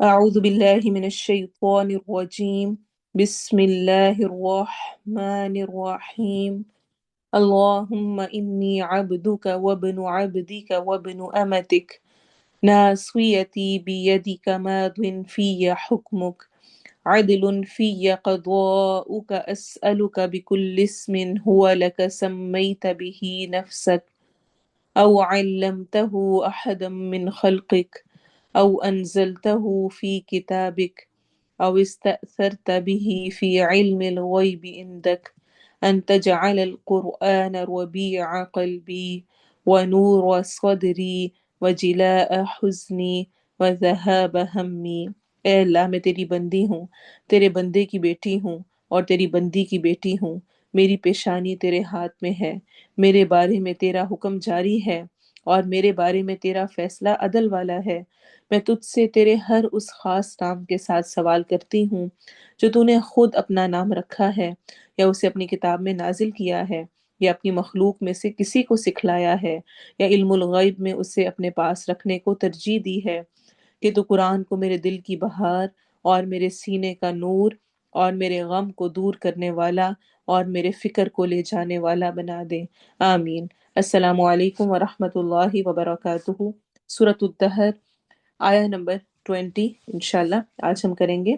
أعوذ بالله من الشيطان الرجيم. بسم الله الرحمن الرحيم. اللهم إني عبدك وابن عبدك وابن أمتك، ناصيتي بيدك، ماض في حكمك، عدل في قضاؤك. أسألك بكل اسم هو لك سميت به نفسك أو علمته أحدا من خلقك أو أنزلته في كتابك أو استأثرت به في علم الغيب عندك، أن تجعل القرآن ربيع قلبي ونور صدري وجلاء حزني وذهاب همي۔ اے اللہ، میں تیری بندی ہوں، تیرے بندے کی بیٹی ہوں اور تیری بندی کی بیٹی ہوں۔ میری پیشانی تیرے ہاتھ میں ہے، میرے بارے میں تیرا حکم جاری ہے اور میرے بارے میں تیرا فیصلہ عدل والا ہے۔ میں تجھ سے تیرے ہر اس خاص نام کے ساتھ سوال کرتی ہوں جو تو نے خود اپنا نام رکھا ہے یا اسے اپنی کتاب میں نازل کیا ہے یا اپنی مخلوق میں سے کسی کو سکھلایا ہے یا علم الغیب میں اسے اپنے پاس رکھنے کو ترجیح دی ہے، کہ تو قرآن کو میرے دل کی بہار اور میرے سینے کا نور اور میرے غم کو دور کرنے والا اور میرے فکر کو لے جانے والا بنا دے۔ آمین۔ السلام علیکم ورحمۃ اللہ وبرکاتہ۔ سورۃ الدہر، آیا نمبر 20 انشاءاللہ آج ہم کریں گے۔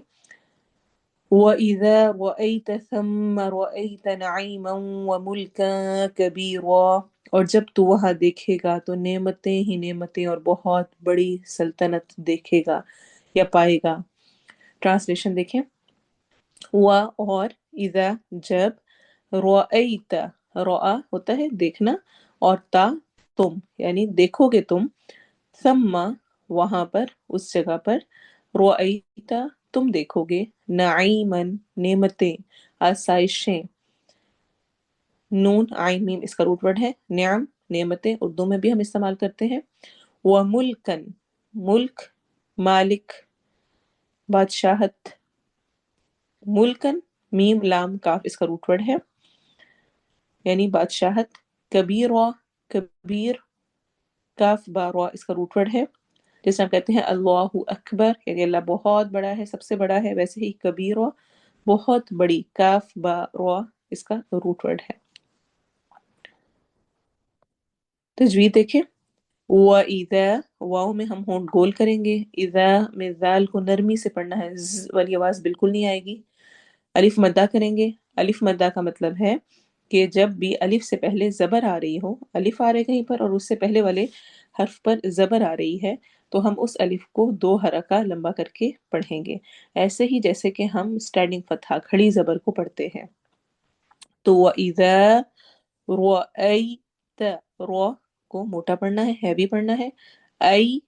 وَإِذَا رَأَيْتَ ثَمَّ رَأَيْتَ نَعِيمًا وَمُلْكًا كَبِيرًا، اور جب تو وہاں دیکھے گا تو نعمتیں ہی نعمتیں اور بہت بڑی سلطنت دیکھے گا یا پائے گا۔ ٹرانسلیشن دیکھیں۔ ہوا اور اذا جب، رأیت رأا ہوتا ہے دیکھنا، اور تا تم یعنی دیکھو گے تم، ثم وہاں پر اس جگہ پر، رأیت تم دیکھو گے، نعیمن نعمتیں، آسائشیں، نون عین میم اس کا روٹ ورڈ ہے، نعم نعمتیں اردو میں بھی ہم استعمال کرتے ہیں، وملکن ملک، مالک بادشاہت، ملکن میم لام کاف اس کا روٹ ورڈ ہے یعنی بادشاہت، کبیر کبیر کاف با را اس کا روٹ ورڈ ہے، جیسے ہم کہتے ہیں اللہ اکبر یعنی اللہ بہت بڑا ہے، سب سے بڑا ہے، ویسے ہی کبیر بہت بڑی، کاف با را اس کا روٹ ورڈ ہے۔ تجوید دیکھیں۔ وَإِذَا، واؤ میں ہم ہونٹ گول کریں گے، اذا میں ذال کو نرمی سے پڑھنا ہے، ز والی آواز بالکل نہیں آئے گی۔ الف مدہ کریں گے۔ الف مدہ کا مطلب ہے کہ جب بھی الف سے پہلے زبر آ رہی ہو، الف آ رہے کہیں پر اور اس سے پہلے والے حرف پر زبر آ رہی ہے تو ہم اس الف کو 2 حرکہ لمبا کر کے پڑھیں گے، ایسے ہی جیسے کہ ہم اسٹینڈنگ فتحہ کھڑی زبر کو پڑھتے ہیں۔ تو وَإِذَا رَأَيْتَ، رو کو موٹا پڑھنا ہے، ہیوی پڑھنا ہے، ای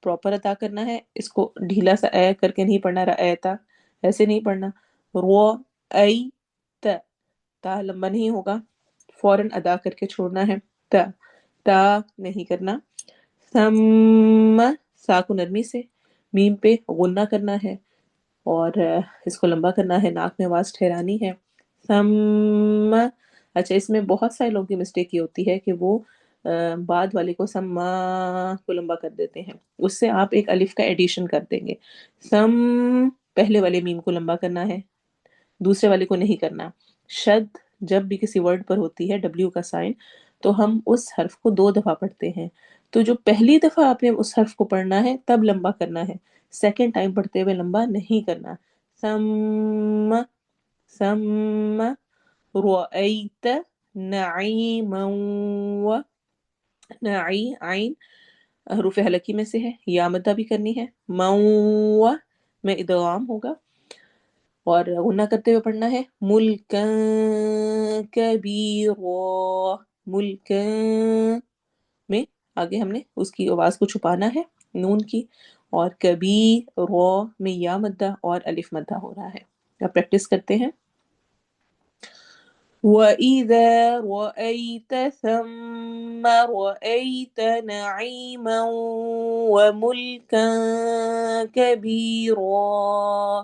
پراپر ادا کرنا ہے، اس کو ڈھیلا سا اے کر کے نہیں پڑھنا، رأیتا ایسے نہیں پڑھنا، رو ای ت، تا لمبا نہیں ہوگا، فوراً ادا کر کے چھوڑنا ہے، تا تا نہیں کرنا، ثم سا کو نرمی سے، میم پہ غنہ کرنا ہے اور اس کو لمبا کرنا ہے، ناک میں آواز ٹھہرانی ہے، ثم۔ اچھا، اس میں بہت سارے لوگوں کی مسٹیک یہ ہوتی ہے کہ وہ بعد والے کو سما کو لمبا کر دیتے ہیں، اس سے آپ ایک الف کا ایڈیشن کر دیں گے، سم پہلے والے میم کو لمبا کرنا ہے، دوسرے والے کو نہیں کرنا۔ شد جب بھی کسی ورڈ پر ہوتی ہے، ڈبلیو کا سائن، تو ہم اس حرف کو 2 دفعہ پڑھتے ہیں، تو جو پہلی دفعہ آپ نے اس حرف کو پڑھنا ہے تب لمبا کرنا ہے، سیکنڈ ٹائم پڑھتے ہوئے لمبا نہیں کرنا۔ ثم ثم رأيت نعيما و، نعی عین حروف حلقی میں سے ہے، یا مدہ بھی کرنی ہے، مو میں ادغام ہوگا اور غنہ کرتے ہوئے پڑھنا ہے، ملکا کبیرا، ملکا میں آگے ہم نے اس کی آواز کو چھپانا ہے نون کی، اور کبھی رو میں یا مدہ اور الف مدہ ہو رہا ہے۔ اب پریکٹس کرتے ہیں۔ وَإِذَا رَأَيْتَ ثَمَّ رَأَيْتَ نَعِيمًا وَمُلْكًا كَبِيرًا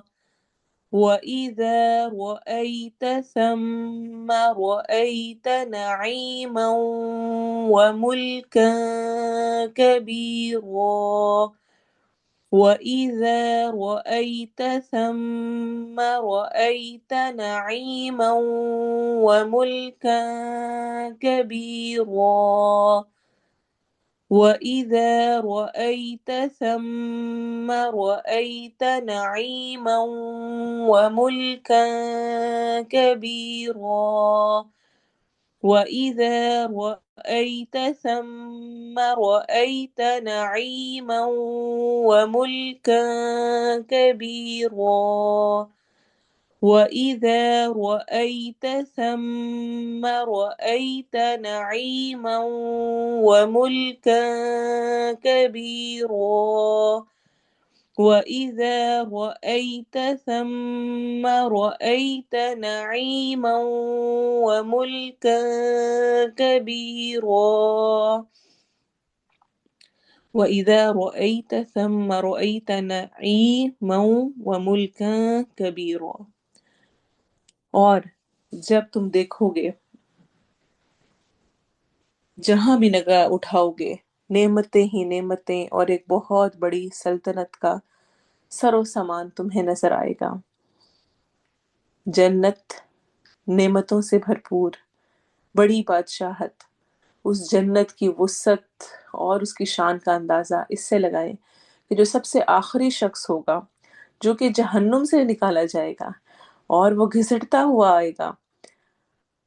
وَإِذَا رَأَيْتَ ثَمَّ رَأَيْتَ نَعِيمًا وَمُلْكًا كَبِيرًا وَإِذَا رَأَيْتَ ثَمَّ رَأَيْتَ نَعِيمًا وَمُلْكًا كَبِيرًا. وَإِذَا رَأَيْتَ ثَمَّ رَأَيْتَ نَعِيمًا وَمُلْكًا كَبِيرًا. وَإِذَا رَأَيْتَ ثَمَّ رَأَيْتَ نَعِيمًا وَمُلْكًا كَبِيرًا. وَإِذَا رَأَيْتَ ثَمَّ رَأَيْتَ نَعِيمًا وَمُلْكًا كَبِيرًا. وَإِذَا رَأَيْتَ ثَمَّ رَأَيْتَ نَعِيمًا وَمُلْكًا كَبِيرًا. وَإِذَا رَأَيْتَ ثَمَّ رَأَيْتَ نَعِيمًا وَمُلْكًا كَبِيرًا. اور جب تم دیکھوگے، جہاں بھی نگاہ اٹھاؤگے، نعمتیں ہی نعمتیں اور ایک بہت بڑی سلطنت کا سر و سامان تمہیں نظر آئے گا. جنت نعمتوں سے بھرپور، بڑی بادشاہت. اس جنت کی وسعت اور اس کی شان کا اندازہ اس سے لگائیں کہ جو سب سے آخری شخص ہوگا، جو کہ جہنم سے نکالا جائے گا اور وہ گھسٹتا ہوا آئے گا،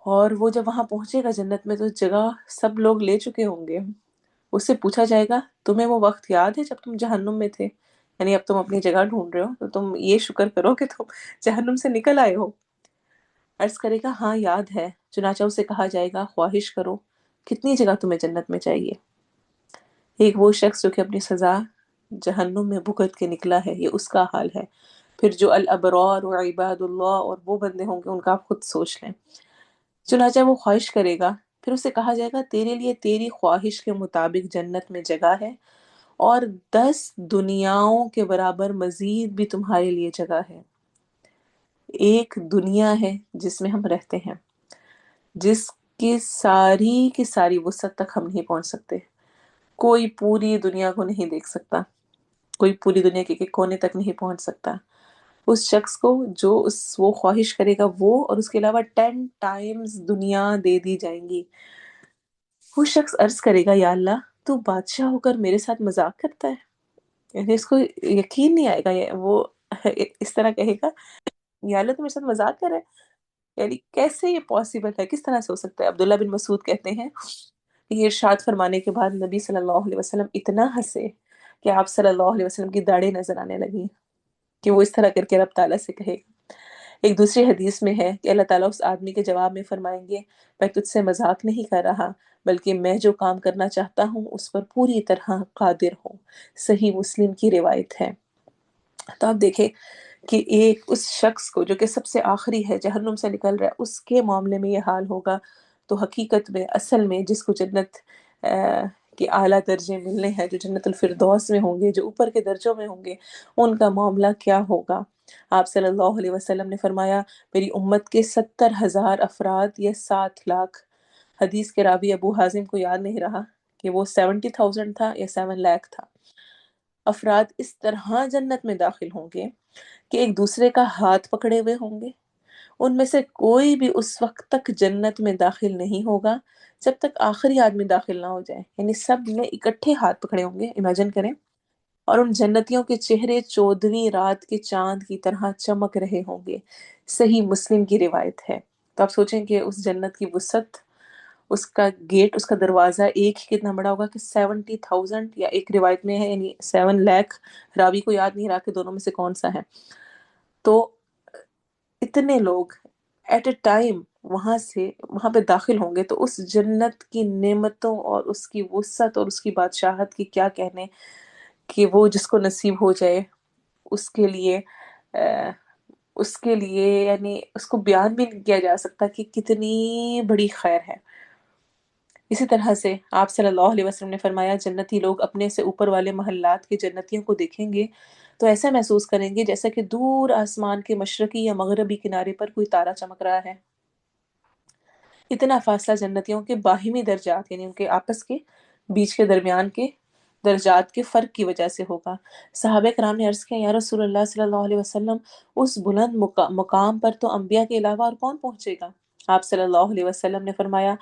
اور وہ جب وہاں پہنچے گا جنت میں تو جگہ سب لوگ لے چکے ہوں گے. اس سے پوچھا جائے گا تمہیں وہ وقت یاد ہے جب تم جہنم میں تھے؟ یعنی اب تم اپنی جگہ ڈھونڈ رہے ہو تو تم یہ شکر کرو کہ تم جہنم سے نکل آئے ہو. عرض کرے گا ہاں یاد ہے. چنانچہ اسے کہا جائے گا خواہش کرو، کتنی جگہ تمہیں جنت میں چاہیے. ایک وہ شخص جو کہ اپنی سزا جہنم میں بھگت کے نکلا ہے، یہ اس کا حال ہے. پھر جو الابرار و عباد اللہ اور وہ بندے ہوں گے ان کا آپ خود سوچ لیں. چنانچہ وہ خواہش کرے گا، پھر اسے کہا جائے گا تیرے لیے تیری خواہش کے مطابق جنت میں جگہ ہے، اور 10 دنیاؤں کے برابر مزید بھی تمہارے لیے جگہ ہے. ایک دنیا ہے جس میں ہم رہتے ہیں، جس کی ساری وسعت تک ہم نہیں پہنچ سکتے. کوئی پوری دنیا کو نہیں دیکھ سکتا، کوئی پوری دنیا کے کونے تک نہیں پہنچ سکتا. اس شخص کو جو وہ خواہش کرے گا وہ اور اس کے علاوہ 10 ٹائمز دنیا دے دی جائیں گی. وہ شخص عرض کرے گا یا اللہ تو بادشاہ ہو کر میرے ساتھ مذاق کرتا ہے. یعنی اس کو یقین نہیں آئے گا، وہ اس طرح کہے گا یا اللہ تو میرے ساتھ مذاق کر رہا ہے، یعنی کیسے یہ پاسبل ہے، کس طرح سے ہو سکتا ہے. عبداللہ بن مسعود کہتے ہیں یہ ارشاد فرمانے کے بعد نبی صلی اللہ علیہ وسلم اتنا ہنسے کہ آپ صلی اللہ علیہ وسلم کی داڑھیں نظر آنے لگیں کہ وہ اس طرح کر کے رب تعالیٰ سے کہے گا. ایک دوسری حدیث میں ہے کہ اللہ تعالیٰ اس آدمی کے جواب میں فرمائیں گے میں تجھ سے مذاق نہیں کر رہا، بلکہ میں جو کام کرنا چاہتا ہوں اس پر پوری طرح قادر ہوں. صحیح مسلم کی روایت ہے. تو آپ دیکھیں کہ ایک اس شخص کو جو کہ سب سے آخری ہے، جہنم سے نکل رہا ہے، اس کے معاملے میں یہ حال ہوگا. تو حقیقت میں اصل میں جس کو جنت کے اعلیٰ درجے ملنے ہیں، جو جنت الفردوس میں ہوں گے، جو اوپر کے درجوں میں ہوں گے، ان کا معاملہ کیا ہوگا. آپ صلی اللہ علیہ وسلم نے فرمایا میری امت کے 70,000 افراد یا 7 لاکھ، حدیث کے راوی ابو حازم کو یاد نہیں رہا کہ وہ 70,000 تھا یا 7 لاکھ تھا، افراد اس طرح جنت میں داخل ہوں گے کہ ایک دوسرے کا ہاتھ پکڑے ہوئے ہوں گے. ان میں سے کوئی بھی اس وقت تک جنت میں داخل نہیں ہوگا جب تک آخری آدمی داخل نہ ہو جائے. یعنی سب نے اکٹھے ہاتھ پکڑے ہوں گے، امیجن کریں. اور ان جنتیوں کے چہرے 14ویں رات کے چاند کی طرح چمک رہے ہوں گے. صحیح مسلم کی روایت ہے. تو آپ سوچیں کہ اس جنت کی وسعت، اس کا گیٹ، اس کا دروازہ ایک ہی کتنا بڑا ہوگا کہ 70,000 یا ایک روایت میں ہے یعنی 7 لاکھ، راوی کو یاد نہیں رہا کہ دونوں میں سے کون سا ہے. تو اتنے لوگ ایٹ اے ٹائم وہاں پہ داخل ہوں گے تو اس جنت کی نعمتوں اور اس کی وسعت اور اس کی بادشاہت کی کیا کہنے، کہ وہ جس کو نصیب ہو جائے اس کے لیے یعنی اس کو بیان بھی نہیں کیا جا سکتا کہ کتنی بڑی خیر ہے. اسی طرح سے آپ صلی اللہ علیہ وسلم نے فرمایا جنتی لوگ اپنے سے اوپر والے محلات کے جنتیوں کو دیکھیں گے تو ایسا محسوس کریں گے جیسا کہ دور آسمان کے مشرقی یا مغربی کنارے پر کوئی تارا چمک رہا ہے. اتنا فاصلہ جنتیوں کے باہمی درجات یعنی ان کے آپس کے بیچ کے درمیان کے درجات کے فرق کی وجہ سے ہوگا۔ صحابہ کرام نے عرض کیا، یا رسول اللہ صلی اللہ علیہ وسلم، اس بلند مقام پر تو انبیاء کے علاوہ اور کون پہنچے گا؟ آپ صلی اللہ علیہ وسلم نے فرمایا،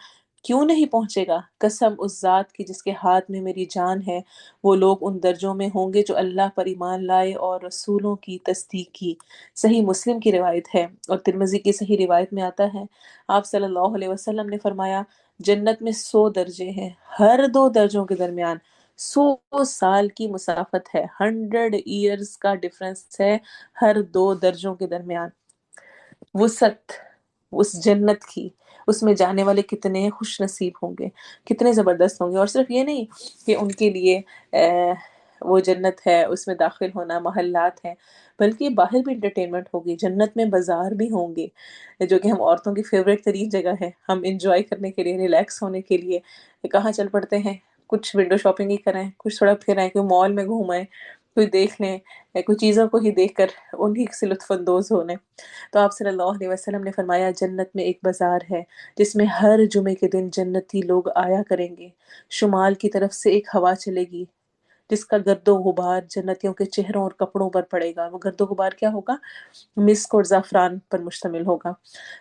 کیوں نہیں پہنچے گا؟ قسم اس ذات کی جس کے ہاتھ میں میری جان ہے، وہ لوگ ان درجوں میں ہوں گے جو اللہ پر ایمان لائے اور رسولوں کی تصدیق کی۔ صحیح مسلم کی روایت ہے، اور ترمذی کی صحیح روایت میں آتا ہے، آپ صلی اللہ علیہ وسلم نے فرمایا، جنت میں 100 درجے ہیں، ہر دو درجوں کے درمیان 100 سال کی مسافت ہے، 100 ایئرز کا ڈفرنس ہے ہر دو درجوں کے درمیان۔ وسعت اس جنت کی، اس میں جانے والے کتنے خوش نصیب ہوں گے، کتنے زبردست ہوں گے۔ اور صرف یہ نہیں کہ ان کے لیے وہ جنت ہے، اس میں داخل ہونا، محلات ہیں، بلکہ باہر بھی انٹرٹینمنٹ ہوگی۔ جنت میں بازار بھی ہوں گے، جو کہ ہم عورتوں کی فیوریٹ ترین جگہ ہے۔ ہم انجوائے کرنے کے لیے، ریلیکس ہونے کے لیے کہاں چل پڑتے ہیں؟ کچھ ونڈو شاپنگ ہی کریں، کچھ تھوڑا پھر آئیں، کوئی مال میں گھومیں، کوئی دیکھ لیں، کوئی چیزوں کو ہی دیکھ کر انہی سے لطف اندوز ہونے۔ تو آپ صلی اللہ علیہ وسلم نے فرمایا، جنت میں ایک بازار ہے جس میں ہر جمعے کے دن جنتی لوگ آیا کریں گے۔ شمال کی طرف سے ایک ہوا چلے گی جس کا گرد و غبار جنتیوں کے چہروں اور کپڑوں پر پڑے گا۔ وہ گرد و غبار کیا ہوگا؟ مسک اور زعفران پر مشتمل ہوگا۔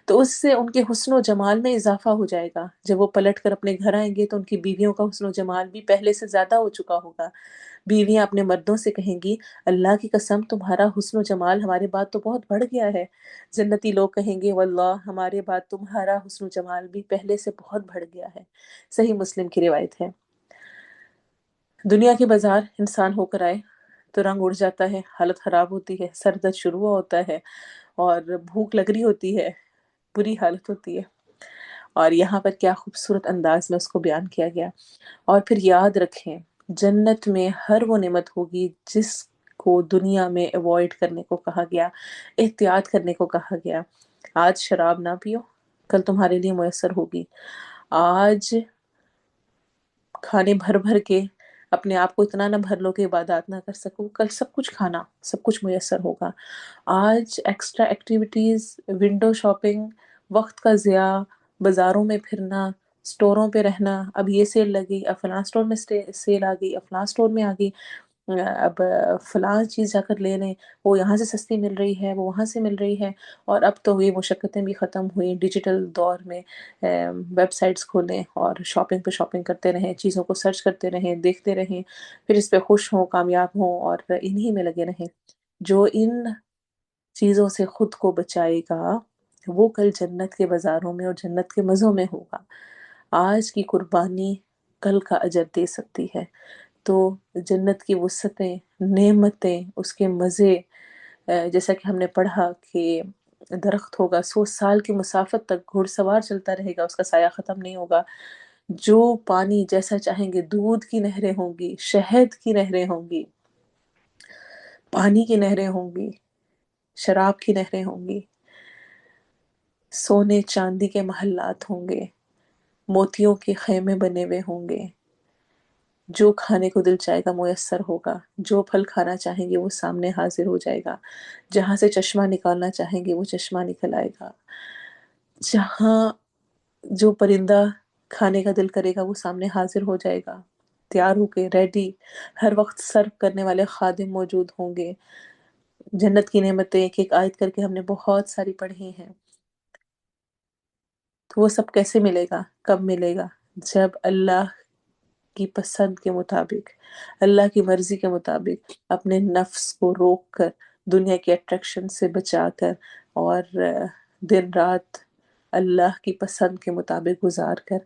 تو اس سے ان کے حسن و جمال میں اضافہ ہو جائے گا۔ جب وہ پلٹ کر اپنے گھر آئیں گے تو ان کی بیویوں کا حسن و جمال بھی پہلے سے زیادہ ہو چکا ہوگا۔ بیویاں اپنے مردوں سے کہیں گی، اللہ کی قسم تمہارا حسن و جمال ہمارے بعد تو بہت بڑھ گیا ہے۔ جنتی لوگ کہیں گے، واللہ ہمارے بعد تمہارا حسن و جمال بھی پہلے سے بہت بڑھ گیا ہے۔ صحیح مسلم کی روایت ہے۔ دنیا کے بازار انسان ہو کر آئے تو رنگ اڑ جاتا ہے، حالت خراب ہوتی ہے، سر درد شروع ہوتا ہے، اور بھوک لگ رہی ہوتی ہے، بری حالت ہوتی ہے۔ اور یہاں پر کیا خوبصورت انداز میں اس کو بیان کیا گیا۔ اور پھر یاد رکھیں، جنت میں ہر وہ نعمت ہوگی جس کو دنیا میں اوائڈ کرنے کو کہا گیا، احتیاط کرنے کو کہا گیا۔ آج شراب نہ پیو، کل تمہارے لیے میسر ہوگی۔ آج کھانے بھر بھر کے اپنے آپ کو اتنا نہ بھر لو کہ عبادات نہ کر سکو، کل سب کچھ کھانا، سب کچھ میسر ہوگا۔ آج ایکسٹرا ایکٹیویٹیز، ونڈو شاپنگ، وقت کا ضیاع، بازاروں میں پھرنا، سٹوروں پہ رہنا، اب یہ سیل لگی، اب فلاں سٹور میں سیل آ گئی، اب فلاں سٹور میں آ گئی، اب فلاں چیز جا کر لے لیں، وہ یہاں سے سستی مل رہی ہے، وہ وہاں سے مل رہی ہے۔ اور اب تو یہ مشقتیں بھی ختم ہوئیں، ڈیجیٹل دور میں ویب سائٹس کھولیں اور شاپنگ پہ شاپنگ کرتے رہیں، چیزوں کو سرچ کرتے رہیں، دیکھتے رہیں، پھر اس پہ خوش ہوں، کامیاب ہوں، اور انہی میں لگے رہیں۔ جو ان چیزوں سے خود کو بچائے گا وہ کل جنت کے بازاروں میں اور جنت کے مزوں میں ہوگا۔ آج کی قربانی کل کا اجر دے سکتی ہے۔ تو جنت کی وسعتیں، نعمتیں، اس کے مزے، جیسا کہ ہم نے پڑھا کہ درخت ہوگا 100 سال کی مسافت تک، گھڑ سوار چلتا رہے گا، اس کا سایہ ختم نہیں ہوگا۔ جو پانی جیسا چاہیں گے، دودھ کی نہریں ہوں گی، شہد کی نہریں ہوں گی، پانی کی نہریں ہوں گی، شراب کی نہریں ہوں گی، سونے چاندی کے محلات ہوں گے، موتیوں کے خیمے بنے ہوئے ہوں گے۔ جو کھانے کو دل چاہے گا میسر ہوگا، جو پھل کھانا چاہیں گے وہ سامنے حاضر ہو جائے گا، جہاں سے چشمہ نکالنا چاہیں گے وہ چشمہ نکل آئے گا، جہاں جو پرندہ کھانے کا دل کرے گا وہ سامنے حاضر ہو جائے گا، تیار ہو کے ریڈی، ہر وقت سرو کرنے والے خادم موجود ہوں گے۔ جنت کی نعمتیں ایک ایک آیت کر کے ہم نے بہت ساری پڑھی ہیں۔ تو وہ سب کیسے ملے گا، کب ملے گا؟ جب اللہ کی پسند کے مطابق، اللہ کی مرضی کے مطابق اپنے نفس کو روک کر، دنیا کی اٹریکشن سے بچا کر، اور دن رات اللہ کی پسند کے مطابق گزار کر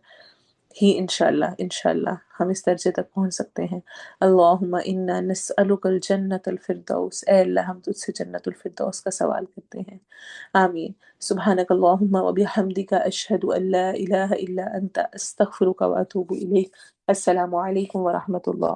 ہی انشاءاللہ ہم اس درجے تک پہنچ سکتے ہیں۔ اللہم انا نسألک الجنت الفردوس، اے اللہ ہم تجھ سے جنت الفردوس کا سوال کرتے ہیں۔ آمین۔ سبحانک اللہم و بحمدک، اشہد ان لا الہ الا انت، استغفرک و اتوب الیک۔ السلام علیکم ورحمۃ اللہ۔